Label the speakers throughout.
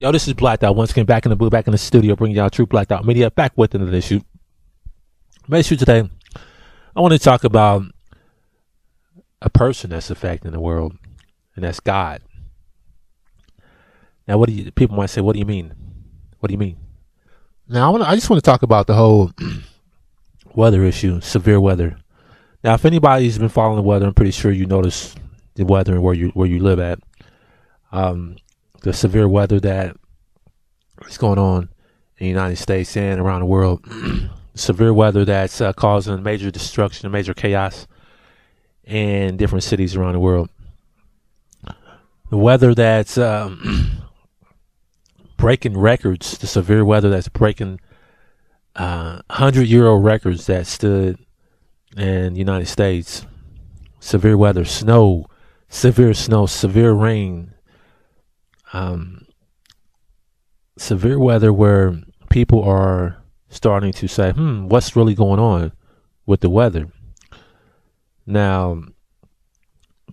Speaker 1: Yo, this is Blacked Out. Once again, back in the booth, back in the studio, bringing y'all True Blacked Out Media, back with another issue. My issue today, I want to talk about a person that's affecting the world, and that's God. Now, people might say, what do you mean? What do you mean? Now, I just want to talk about the whole weather issue, severe weather. Now, if anybody's been following the weather, I'm pretty sure you notice the weather and where you live at. The severe weather that is going on in the United States and around the world. Severe weather that's causing major destruction, major chaos in different cities around the world. The weather that's breaking records, the severe weather that's breaking 100-year-old records that stood in the United States. Severe weather, severe rain. Severe weather where people are starting to say, what's really going on with the weather? Now,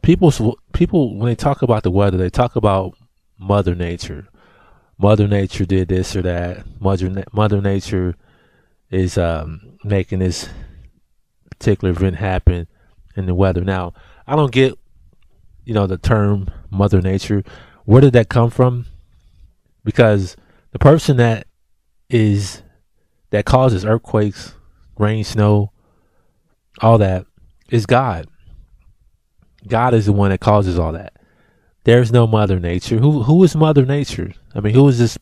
Speaker 1: people when they talk about the weather, they talk about Mother Nature. Mother Nature did this or that. Mother Nature is making this particular event happen in the weather. Now, I don't get, the term Mother Nature. Where did that come from? Because the person that causes earthquakes, rain, snow, all that is God. God is the one that causes all that. There's no Mother Nature. Who is Mother Nature? I mean, who is this?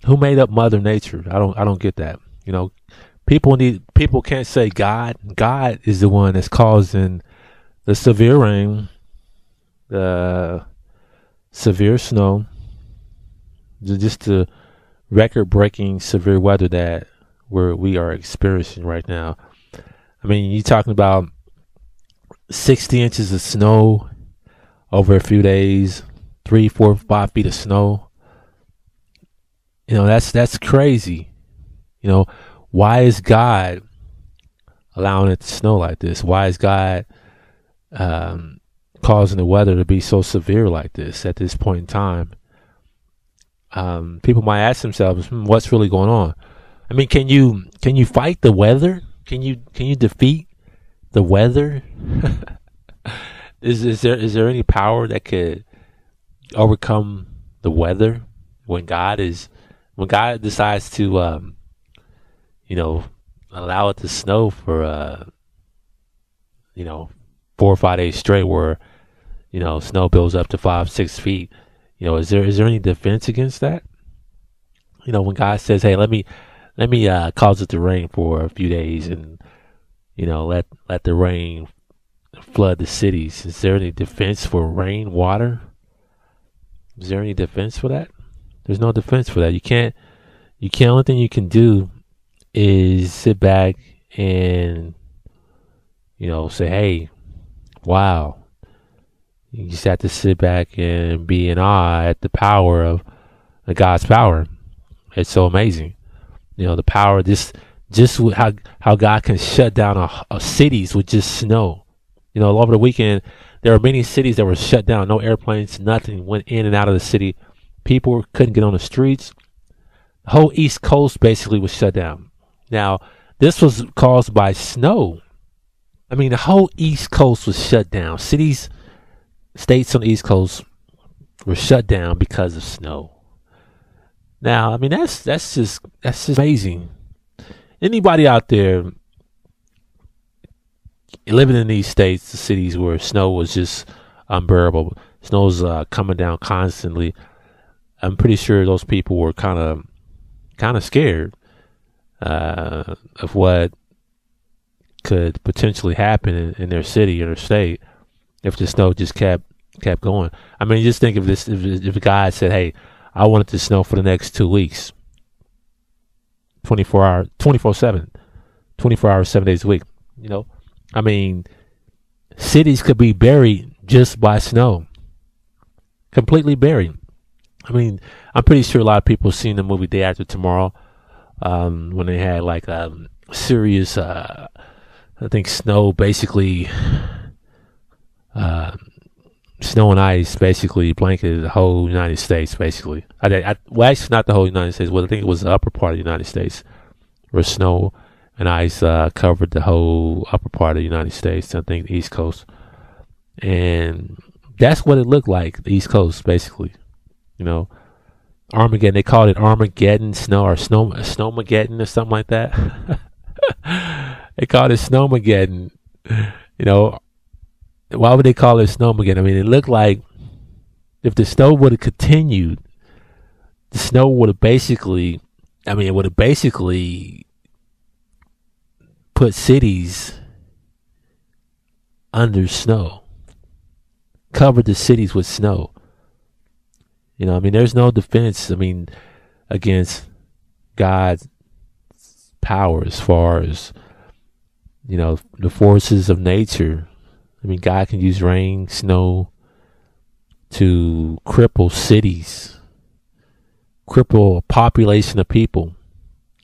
Speaker 1: Who made up Mother Nature? I don't get that. People can't say God. God is the one that's causing the severe rain, the severe snow, just the record-breaking severe weather that we are experiencing right now. I mean, you're talking about 60 inches of snow over a few days, 3, 4, 5 feet of snow. That's crazy. Why is God allowing it to snow like this? Why is God causing the weather to be so severe like this at this point in time? People might ask themselves, what's really going on? I mean, can you fight the weather? Can you defeat the weather? Is there any power that could overcome the weather when God decides to allow it to snow for 4 or 5 days straight, where snow builds up to 5-6 feet? Is there any defense against that? When God says, hey, let me cause it to rain for a few days, and let the rain flood the cities. Is there any defense for rain, water? Is there any defense for that? There's no defense for that. You can't. Only thing you can do is sit back and say, hey, wow. You just have to sit back and be in awe at the power of God's power. It's so amazing. The power, just how God can shut down a cities with just snow. Over the weekend, there were many cities that were shut down. No airplanes, nothing went in and out of the city. People couldn't get on the streets. The whole East Coast basically was shut down. Now, this was caused by snow. I mean, the whole East Coast was shut down. Cities, states on the East Coast were shut down because of snow. Now, I mean, that's just amazing. Anybody out there living in these states, the cities where snow was just unbearable, snow's coming down constantly, I'm pretty sure those people were kind of scared of what could potentially happen in their city or their state if the snow just kept going. I mean, just think of this: if a guy said, "Hey, I want it to snow for the next 2 weeks, 24/7, 24 hours, 7 days a week." I mean, cities could be buried just by snow, completely buried. I mean, I'm pretty sure a lot of people have seen the movie Day After Tomorrow, when they had like serious, I think snow basically snow and ice basically blanketed the whole United States. Basically, well, actually, not the whole United States. Well, I think it was the upper part of the United States, where snow and ice covered the whole upper part of the United States. I think the East Coast, and that's what it looked like. The East Coast, basically, you know, Armageddon. They called it Armageddon snow or Snowmageddon or something like that. They called it Snowmageddon. You know, why would they call it Snowmageddon? I mean, it looked like if the snow would have continued, the snow would have basically, it would have basically put cities under snow, covered the cities with snow. You know, there's no defense, against God's power as far as, the forces of nature. God can use rain, snow to cripple cities, cripple a population of people.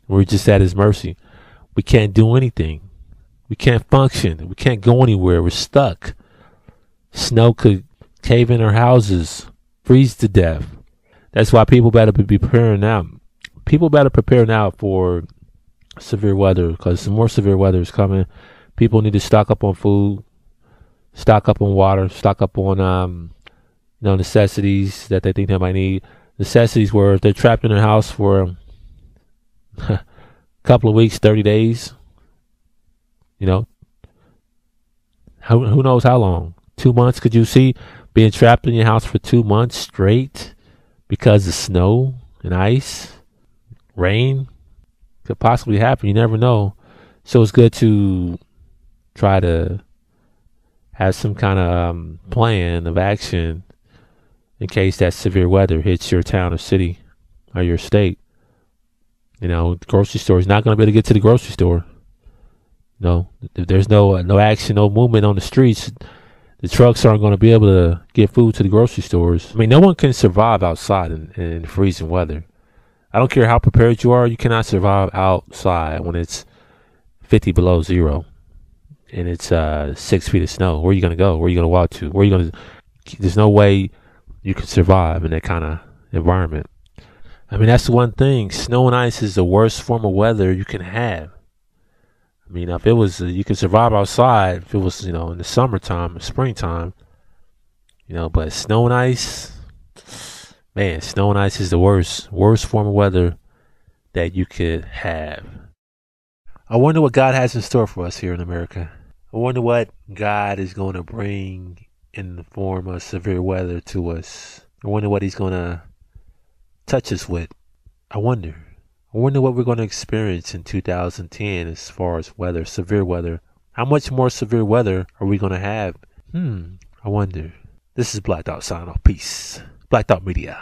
Speaker 1: We're just at his mercy. We can't do anything. We can't function. We can't go anywhere. We're stuck. Snow could cave in our houses, freeze to death. That's why people better be preparing now. People better prepare now for severe weather, because some more severe weather is coming. People need to stock up on food, stock up on water, stock up on necessities that they think they might need. Necessities where if they're trapped in their house for a couple of weeks, 30 days, who knows how long? 2 months? Could you see being trapped in your house for 2 months straight because of snow and ice, rain? Could possibly happen. You never know. So it's good to try to have some kind of plan of action in case that severe weather hits your town or city or your state. The grocery store is not going to be able to get to the grocery store. No, if there's no action, no movement on the streets, the trucks aren't going to be able to get food to the grocery stores. No one can survive outside in freezing weather. I don't care how prepared you are, you cannot survive outside when it's 50 below zero and it's 6 feet of snow. Where are you going to go? Where are you going to walk to? There's no way you can survive in that kind of environment. That's the one thing. Snow and ice is the worst form of weather you can have. If it was, you can survive outside if it was, in the summertime, springtime, but snow and ice, man, snow and ice is the worst form of weather that you could have. I wonder what God has in store for us here in America. I wonder what God is going to bring in the form of severe weather to us. I wonder what he's going to touch us with. I wonder what we're going to experience in 2010 as far as weather, severe weather. How much more severe weather are we going to have? I wonder. This is Black Dot signing off. Peace. Black Dot Media.